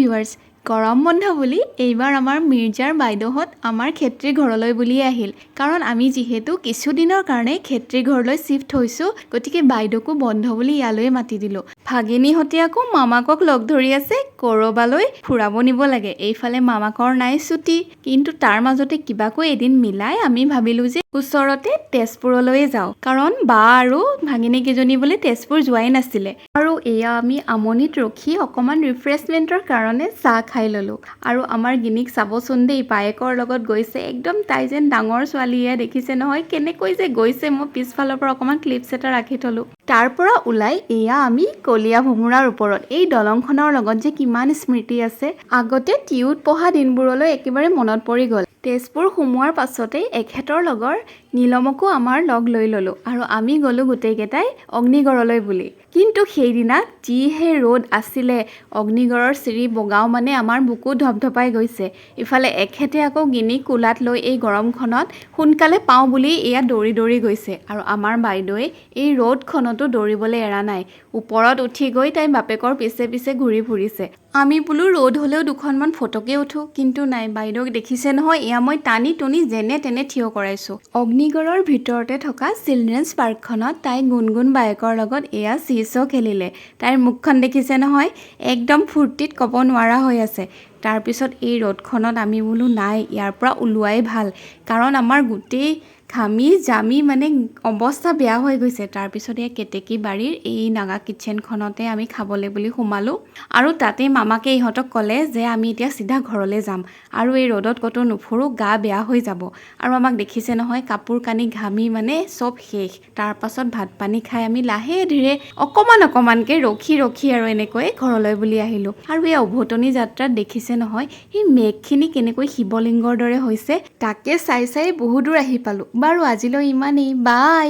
Viewers, গৰম বন্ধ বুলি এইবাৰ আমাৰ মিৰ্জাৰ বাইদেউহঁত আমাৰ খেত্ৰীৰ ঘৰলৈ বুলিয়ে আহিল। কাৰণ আমি যিহেতু কিছুদিনৰ কাৰণে খেত্ৰীৰ ঘৰলৈ শিফ্ট হৈছোঁ, গতিকে বাইদেউকো বন্ধ বুলি ইয়ালৈ মাতি দিলোঁ। ভাগিনীহঁতে আকৌ মামাকক লগ ধৰি আছে ক'ৰবালৈ ফুৰাব নিব লাগে। এইফালে মামাকৰ নাই ছুটি, কিন্তু তাৰ মাজতে কিবাকৈ এদিন মিলাই আমি ভাবিলোঁ যে ওচৰতে তেজপুৰলৈয়ে যাওঁ। কাৰণ বা আৰু ভাগিনীকেইজনী বোলে তেজপুৰ যোৱাই নাছিলে। আৰু এয়া আমি আমনিত ৰখি অকণমান ৰিফ্ৰেছমেণ্টৰ কাৰণে চাহ খাই ল'লোঁ। আৰু আমাৰ গিনিক চাবচোন দেই, বায়েকৰ লগত গৈছে। একদম তাই যেন ডাঙৰ ছোৱালীয়ে, দেখিছে নহয় কেনেকৈ যে গৈছে। মই পিছফালৰ পৰা অকণমান ক্লিপছ এটা ৰাখি থলোঁ। তাৰ পৰা ওলাই এয়া আমি কলীয়া ভোমোৰাৰ ওপৰত। এই দলংখনৰ লগত যে কিমান স্মৃতি আছে, আগতে টিউত পঢ়া দিনবোৰলৈ একেবাৰে মনত পৰি গ'ল। তেজপুৰ সোমোৱাৰ পাছতেই এখেতৰ লগৰ নীলমকো আমাৰ লগ লৈ ল'লোঁ আৰু আমি গ'লোঁ গোটেইকেইটাই অগ্নিগড়লৈ বুলি। কিন্তু সেইদিনা যিহে ৰ'দ আছিলে, অগ্নিগড়ৰ চিৰি বগাও মানে আমাৰ বুকু ধপধপাই গৈছে। ইফালে এখেতে আকৌ গিনিক কোলাত লৈ এই গৰমখনত সোনকালে পাওঁ বুলি এয়া দৌৰি দৌৰি গৈছে। আৰু আমাৰ বাইদেৱে এই ৰ'দখনতো দৌৰিবলৈ এৰা নাই। ওপৰত উঠি গৈ তাই বাপেকৰ পিছে পিছে ঘূৰি ফুৰিছে। আমি বোলো ৰ'দ হ'লেও দুখনমান ফটোকে উঠোঁ, কিন্তু নাই, বাইদেউক দেখিছে নহয়, এয়া মই টানি টুনি যেনে তেনে থিয় কৰাইছোঁ। অগ্নিগড়ৰ ভিতৰতে থকা চিলড্ৰেনছ পাৰ্কখনত তাই গুণগুণ বায়েকৰ লগত এয়া চিছ' খেলিলে। তাইৰ মুখখন দেখিছে নহয়, একদম ফূৰ্তিত ক'ব নোৱাৰা হৈ আছে। তাৰপিছত এই ৰ'দখনত আমি বোলো নাই, ইয়াৰ পৰা ওলোৱাই ভাল। কাৰণ আমাৰ গোটেই ঘামি জামি মানে অৱস্থা বেয়া হৈ গৈছে। তাৰপিছত এই কেতেকী বাৰীৰ এই নাগা কিটচেনখনতে আমি খাবলৈ বুলি সোমালোঁ। আৰু তাতেই মামাকে ইহঁতক ক'লে যে আমি এতিয়া চিধা ঘৰলৈ যাম আৰু এই ৰ'দত ক'তো নুফুৰোঁ, গা বেয়া হৈ যাব। আৰু আমাক দেখিছে নহয়, কাপোৰ কানি ঘামি মানে চব শেষ। তাৰপাছত ভাত পানী খাই আমি লাহে ধীৰে অকণমানকৈ ৰখি আৰু এনেকৈ ঘৰলৈ বুলি আহিলোঁ। আৰু এই উভতনি যাত্ৰাত দেখিছে নহয়, এই মেঘখিনি কেনেকৈ শিৱলিংগৰ দৰে হৈছে, তাকে চাই চাই বহু দূৰ আহি পালোঁ। বাৰু আজিলৈ ইমানেই, বাই।